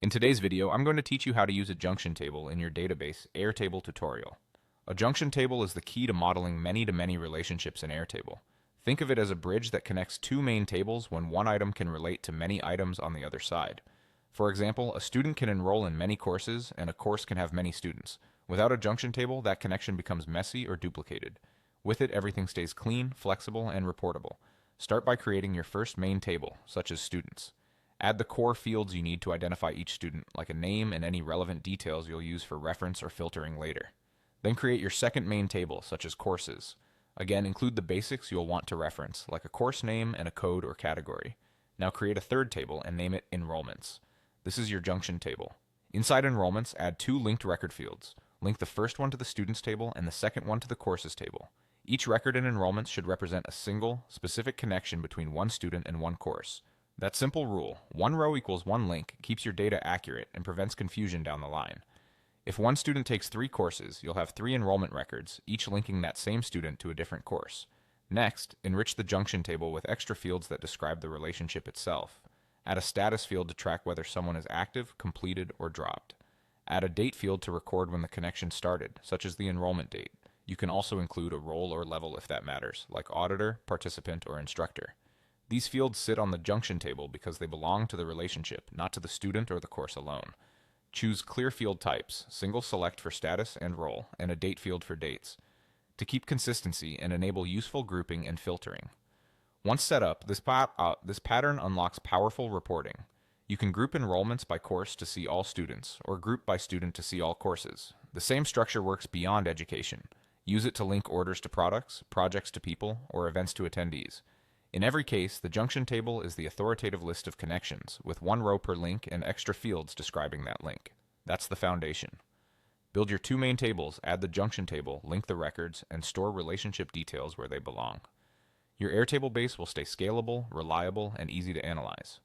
In today's video, I'm going to teach you how to use a junction table in your database Airtable tutorial. A junction table is the key to modeling many-to-many relationships in Airtable. Think of it as a bridge that connects two main tables when one item can relate to many items on the other side. For example, a student can enroll in many courses, and a course can have many students. Without a junction table, that connection becomes messy or duplicated. With it, everything stays clean, flexible, and reportable. Start by creating your first main table, such as students. Add the core fields you need to identify each student, like a name and any relevant details you'll use for reference or filtering later. Then create your second main table, such as courses. Again, include the basics you'll want to reference, like a course name and a code or category. Now create a third table and name it Enrollments. This is your junction table. Inside Enrollments, add two linked record fields. Link the first one to the Students table and the second one to the Courses table. Each record in Enrollments should represent a single, specific connection between one student and one course. That simple rule, one row equals one link, keeps your data accurate and prevents confusion down the line. If one student takes 3 courses, you'll have 3 enrollment records, each linking that same student to a different course. Next, enrich the junction table with extra fields that describe the relationship itself. Add a status field to track whether someone is active, completed, or dropped. Add a date field to record when the connection started, such as the enrollment date. You can also include a role or level if that matters, like auditor, participant, or instructor. These fields sit on the junction table because they belong to the relationship, not to the student or the course alone. Choose clear field types, single select for status and role, and a date field for dates, to keep consistency and enable useful grouping and filtering. Once set up, this pattern unlocks powerful reporting. You can group enrollments by course to see all students, or group by student to see all courses. The same structure works beyond education. Use it to link orders to products, projects to people, or events to attendees. In every case, the junction table is the authoritative list of connections, with one row per link and extra fields describing that link. That's the foundation. Build your 2 main tables, add the junction table, link the records, and store relationship details where they belong. Your Airtable base will stay scalable, reliable, and easy to analyze.